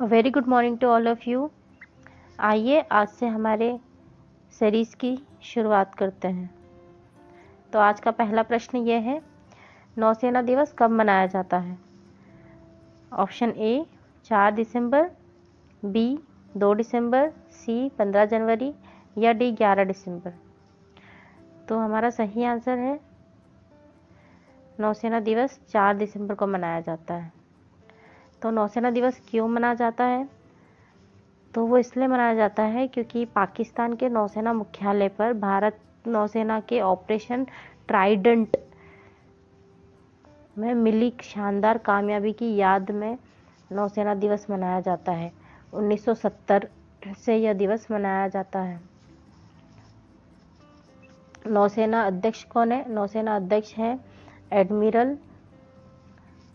Very good morning to all of you. आइए आज से हमारे सीरीज़ की शुरुआत करते हैं। तो आज का पहला प्रश्न ये है, नौसेना दिवस कब मनाया जाता है? ऑप्शन ए 4 दिसंबर, बी 2 दिसंबर, सी 15 जनवरी या डी 11 दिसंबर। तो हमारा सही आंसर है नौसेना दिवस 4 दिसंबर को मनाया जाता है। तो नौसेना दिवस क्यों मनाया जाता है? तो वो इसलिए मनाया जाता है क्योंकि पाकिस्तान के नौसेना मुख्यालय पर भारत नौसेना के ऑपरेशन ट्राइडेंट में मिली शानदार कामयाबी की याद में नौसेना दिवस मनाया जाता है। 1970 से यह दिवस मनाया जाता है। नौसेना अध्यक्ष कौन है? नौसेना अध्यक्ष है एडमिरल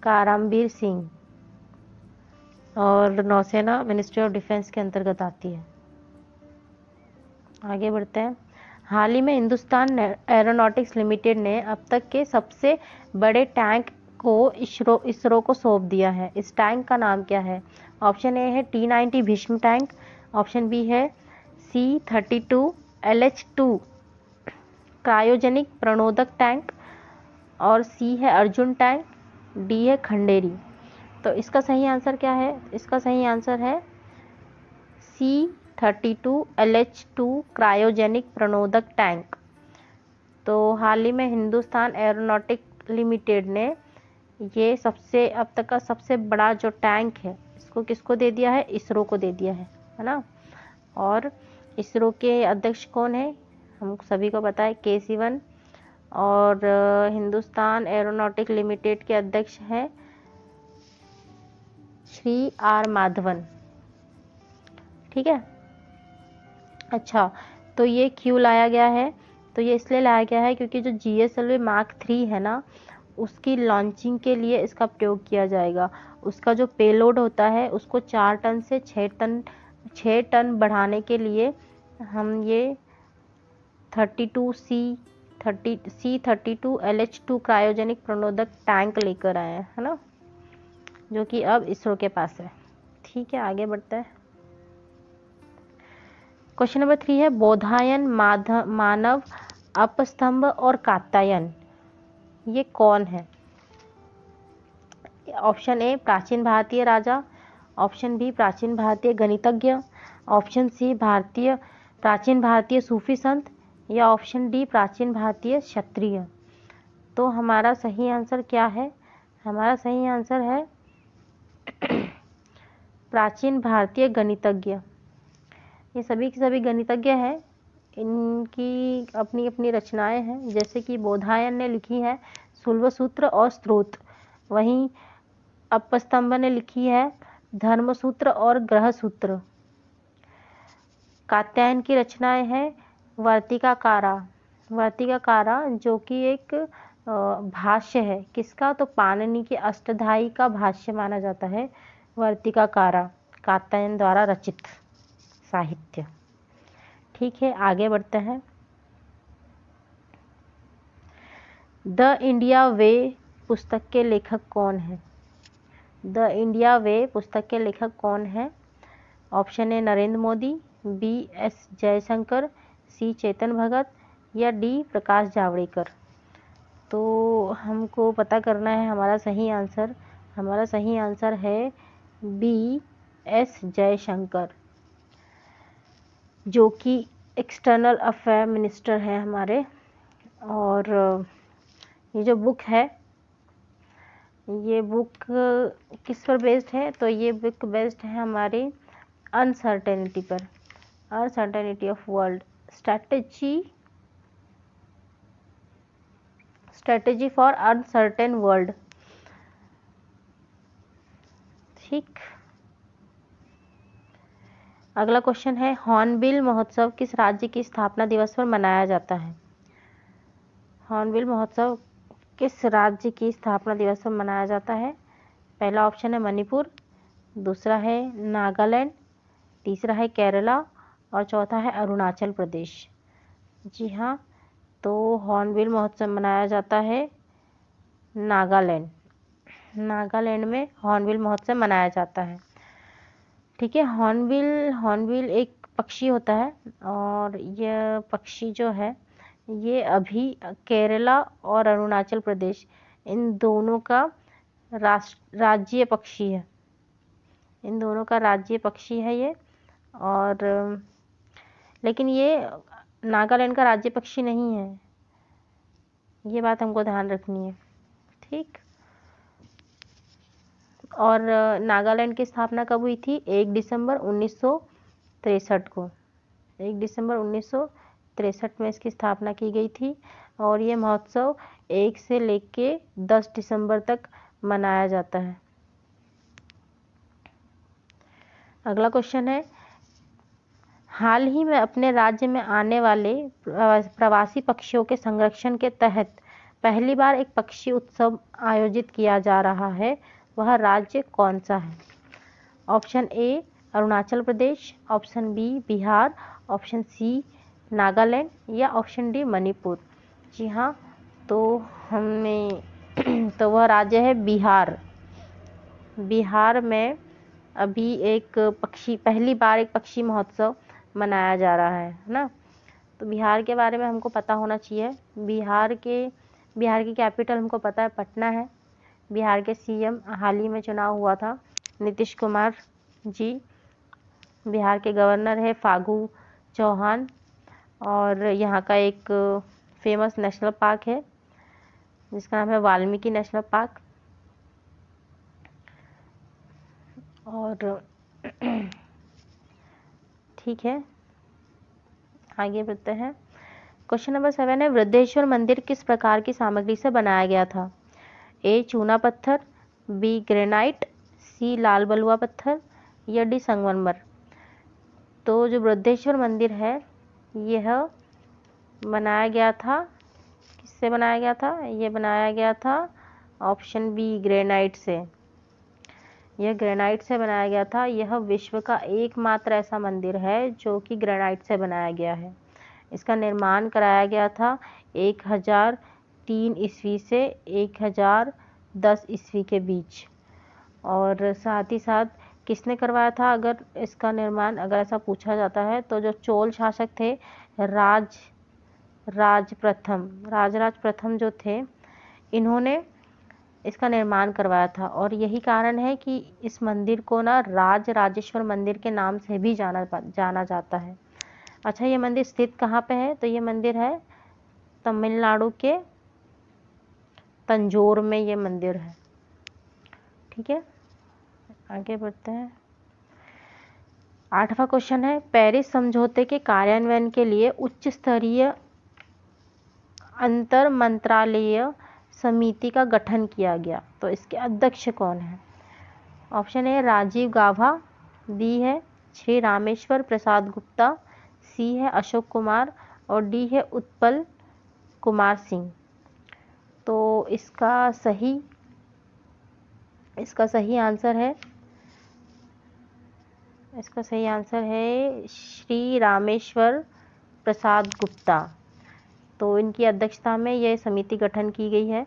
करमबीर सिंह और नौसेना मिनिस्ट्री ऑफ डिफेंस के अंतर्गत आती है। आगे बढ़ते हैं। हाल ही में हिंदुस्तान एरोनॉटिक्स लिमिटेड ने अब तक के सबसे बड़े टैंक को इसरो को सौंप दिया है। इस टैंक का नाम क्या है? ऑप्शन ए है T-90 Bhishma tank, option B है C-32 LH-2 क्रायोजेनिक प्रणोदक टैंक और सी है अर्जुन टैंक, डी है खंडेरी। तो इसका सही आंसर क्या है? इसका सही आंसर है C-32 LH-2 क्रायोजेनिक प्रणोदक टैंक। तो हाल ही में हिंदुस्तान एरोनॉटिक लिमिटेड ने ये अब तक का सबसे बड़ा जो टैंक है इसको किसको दे दिया है? इसरो को दे दिया है ना। और इसरो के अध्यक्ष कौन है? हम सभी को पता है के सिवन। और हिंदुस्तान एरोनॉटिक लिमिटेड के अध्यक्ष हैं श्री आर माधवन। ठीक है। अच्छा, तो ये क्यों लाया गया है? तो ये इसलिए लाया गया है क्योंकि जो GSLV Mark 3 है ना, उसकी लॉन्चिंग के लिए इसका प्रयोग किया जाएगा। उसका जो पेलोड होता है उसको 4 टन से 6 टन बढ़ाने के लिए हम ये C-32 LH-2 क्रायोजेनिक प्रणोदक टैंक लेकर आए हैं, है ना, जो कि अब इसरो के पास है। ठीक है, आगे बढ़ते हैं। क्वेश्चन नंबर 3 है, बोधायन, मानव, अपस्तंभ और कात्यायन ये कौन है? ऑप्शन ए प्राचीन भारतीय राजा, ऑप्शन बी प्राचीन भारतीय गणितज्ञ, ऑप्शन सी प्राचीन भारतीय सूफी संत या ऑप्शन डी प्राचीन भारतीय क्षत्रिय। तो हमारा सही आंसर क्या है? हमारा सही आंसर है प्राचीन भारतीय गणितज्ञ। ये सभी के सभी गणितज्ञ हैं। इनकी अपनी अपनी रचनाएं हैं, जैसे कि बोधायन ने लिखी है शुल्ब सूत्र और स्त्रोत, वहीं अपस्तंभ ने लिखी है धर्मसूत्र और ग्रह सूत्र। कात्यायन की रचनाएं हैं वर्तिकाकारा जो कि एक भाष्य है। किसका? तो पाणिनि के अष्टाध्यायी का भाष्य माना जाता है वर्तिकाकारा, कात्यायन द्वारा रचित साहित्य। ठीक है, आगे बढ़ते हैं। द इंडिया वे पुस्तक के लेखक कौन है? द इंडिया वे पुस्तक के लेखक कौन है? Option A Narendra Modi, B S Jaishankar, C Chetan Bhagat या डी प्रकाश जावड़ेकर। तो हमको पता करना है हमारा सही आंसर। हमारा सही आंसर है बी एस जयशंकर, जो कि एक्सटर्नल अफेयर मिनिस्टर हैं हमारे। और ये जो बुक है, ये बुक किस पर बेस्ड है? तो ये बुक बेस्ड है हमारी अनसर्टेनिटी पर, uncertainty of world, strategy for uncertain world. ठीक, अगला क्वेश्चन है, हॉर्नबिल महोत्सव किस राज्य की स्थापना दिवस पर मनाया जाता है? हॉर्नबिल महोत्सव किस राज्य की स्थापना दिवस पर मनाया जाता है? पहला ऑप्शन है मणिपुर, दूसरा है नागालैंड, तीसरा है केरला और चौथा है अरुणाचल प्रदेश। जी हाँ, तो हॉर्नबिल महोत्सव मनाया जाता है नागालैंड में हॉर्नबिल महोत्सव मनाया जाता है। ठीक है। हॉर्नबिल एक पक्षी होता है और यह पक्षी जो है ये अभी केरला और अरुणाचल प्रदेश इन दोनों का राज्य पक्षी है। इन दोनों का राज्य पक्षी है ये। और लेकिन ये नागालैंड का राज्य पक्षी नहीं है, ये बात हमको ध्यान रखनी है। ठीक। और नागालैंड की स्थापना कब हुई थी? 1 दिसंबर 1963 को। 1 दिसंबर 1963 में इसकी स्थापना की गई थी। और ये महोत्सव 1 से लेके 10 दिसंबर तक मनाया जाता है। अगला क्वेश्चन है, हाल ही में अपने राज्य में आने वाले प्रवासी पक्षियों के संरक्षण के तहत पहली बार एक पक्षी उत्सव आयोजित किया जा रहा है, वह राज्य कौन सा है? Option A Arunachal Pradesh, option B Bihar, option C Nagaland या ऑप्शन डी मणिपुर। जी हाँ, तो तो वह राज्य है बिहार। बिहार में अभी पहली बार एक पक्षी महोत्सव मनाया जा रहा है ना। तो बिहार के बारे में हमको पता होना चाहिए। बिहार की कैपिटल हमको पता है पटना है। बिहार के सीएम हाल ही में चुनाव हुआ था, नीतीश कुमार जी। बिहार के गवर्नर है फागू चौहान। और यहाँ का एक फेमस नेशनल पार्क है जिसका नाम है वाल्मीकि नेशनल पार्क। और ठीक है, आगे बढ़ते हैं। क्वेश्चन नंबर 7 है, वृद्धेश्वर मंदिर किस प्रकार की सामग्री से बनाया गया था? ए चूना पत्थर, बी ग्रेनाइट, सी लाल बलुआ पत्थर या डी संगमरमर। तो जो वृद्धेश्वर मंदिर है यह बनाया गया था, किससे बनाया गया था? ये बनाया गया था ऑप्शन बी ग्रेनाइट से। यह ग्रेनाइट से बनाया गया था। यह विश्व का एकमात्र ऐसा मंदिर है जो कि ग्रेनाइट से बनाया गया है। इसका निर्माण कराया गया था 1003 ईस्वी से 1010 ईस्वी के बीच। और साथ ही साथ किसने करवाया था? अगर इसका निर्माण अगर ऐसा पूछा जाता है तो जो चोल शासक थे राजराज प्रथम जो थे, इन्होंने इसका निर्माण करवाया था। और यही कारण है कि इस मंदिर को ना राजेश्वर मंदिर के नाम से भी जाना जाता है। अच्छा, ये मंदिर स्थित कहाँ पे है? तो ये मंदिर है तमिलनाडु के तंजौर में ये मंदिर है। ठीक है, आगे बढ़ते हैं। 8वां क्वेश्चन है, पेरिस समझौते के कार्यान्वयन के लिए उच्च स्तरीय अंतर मंत्रालयीय समिति का गठन किया गया, तो इसके अध्यक्ष कौन है? ऑप्शन ए राजीव गाभा, बी है श्री रामेश्वर प्रसाद गुप्ता, सी है अशोक कुमार और डी है उत्पल कुमार सिंह। तो इसका सही आंसर है श्री रामेश्वर प्रसाद गुप्ता। तो इनकी अध्यक्षता में यह समिति गठन की गई है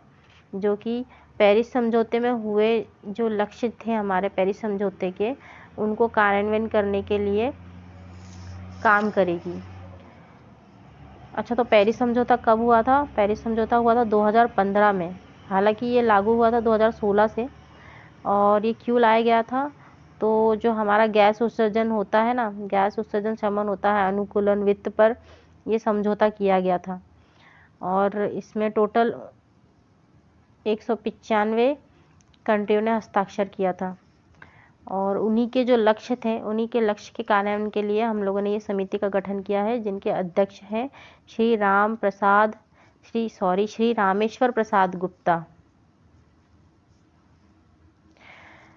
जो कि पेरिस समझौते में हुए जो लक्ष्य थे हमारे पेरिस समझौते के, उनको कार्यान्वयन करने के लिए काम करेगी। अच्छा, तो पेरिस समझौता कब हुआ था? पेरिस समझौता हुआ था 2015 में। हालांकि ये लागू हुआ था 2016 से। और ये क्यों लाया गया था? तो जो हमारा गैस उत्सर्जन होता है ना, गैस उत्सर्जन शमन होता है, अनुकूलन वित्त पर ये समझौता किया गया था। और इसमें टोटल 195 कंट्रियों ने हस्ताक्षर किया था। और उन्हीं के जो लक्ष्य थे, उन्हीं के लक्ष्य के कार्यान्वयन के लिए हम लोगों ने ये समिति का गठन किया है, जिनके अध्यक्ष हैं Shri Rameshwar Prasad Gupta.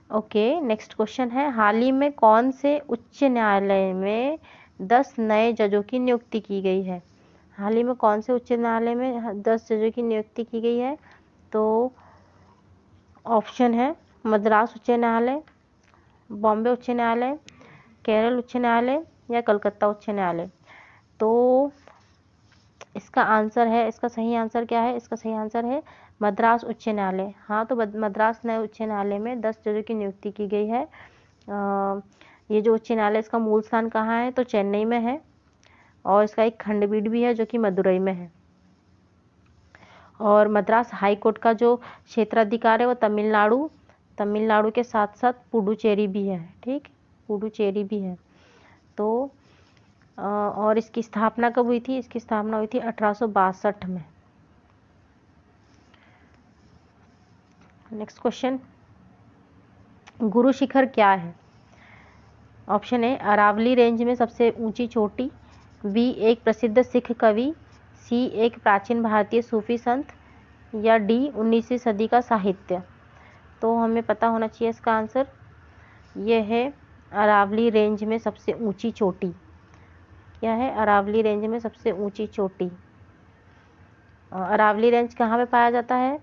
Okay, next question है, हाल ही में कौन से उच्च न्यायालय में 10 नए जजों की नियुक्ति की गई है? हाल ही में कौन से उच्च न्यायालय में 10 जजों की नियुक्ति की गई है? तो ऑप्शन है मद्रास उच्च न्यायालय, बॉम्बे उच्च न्यायालय, केरल उच्च न्यायालय या कलकत्ता उच्च न्यायालय। तो इसका सही आंसर क्या है? इसका सही आंसर है मद्रास उच्च न्यायालय। हाँ, तो मद्रास नए उच्च न्यायालय में 10 जजों की नियुक्ति की गई है। ये जो उच्च न्यायालय इसका मूल स्थान कहाँ है, तो चेन्नई में है, और इसका एक खंडपीठ भी है जो कि मदुरई में है। और मद्रास हाई कोर्ट का जो क्षेत्राधिकार है वो तमिलनाडु के साथ साथ पुडुचेरी भी है, ठीक, पुडुचेरी भी है। तो और इसकी स्थापना कब हुई थी, इसकी स्थापना हुई थी 1862 में। नेक्स्ट क्वेश्चन, गुरु शिखर क्या है? ऑप्शन ए अरावली रेंज में सबसे ऊंची चोटी, बी एक प्रसिद्ध सिख कवि, सी एक प्राचीन भारतीय सूफी संत, या डी 19वीं सदी का साहित्य। तो हमें पता होना चाहिए इसका आंसर। यह है अरावली रेंज में सबसे ऊंची चोटी। क्या है? अरावली रेंज में सबसे ऊंची चोटी। अरावली रेंज कहाँ पे पाया जाता है?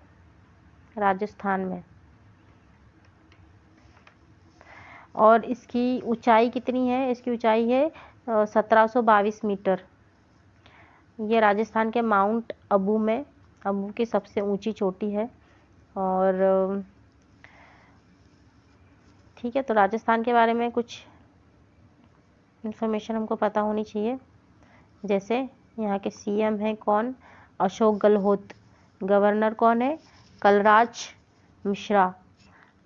राजस्थान में। और इसकी ऊंचाई कितनी है? इसकी ऊंचाई है 1722 मीटर। ये राजस्थान के माउंट अबू की सबसे ऊंची चोटी है। और ठीक है, तो राजस्थान के बारे में कुछ इन्फॉर्मेशन हमको पता होनी चाहिए। जैसे यहाँ के सीएम हैं कौन? अशोक गहलोत। गवर्नर कौन है? कलराज मिश्रा।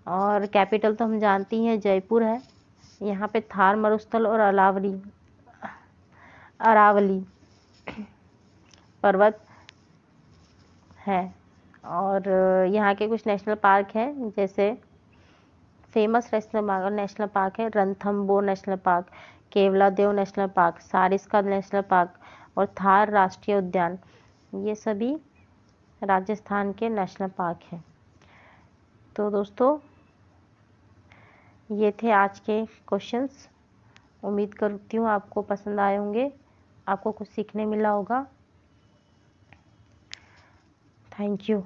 और कैपिटल तो हम जानती हैं जयपुर है। यहाँ पे थार मरुस्थल और अरावली पर्वत है। और यहाँ के कुछ नेशनल पार्क हैं, जैसे फेमस नेशनल पार्क है Ranthambore national park, Keoladeo national park, Sariska national park और थार राष्ट्रीय उद्यान। ये सभी राजस्थान के नेशनल पार्क हैं। तो दोस्तों, ये थे आज के क्वेश्चंस। उम्मीद करती हूँ आपको पसंद आए होंगे, आपको कुछ सीखने मिला होगा। Thank you.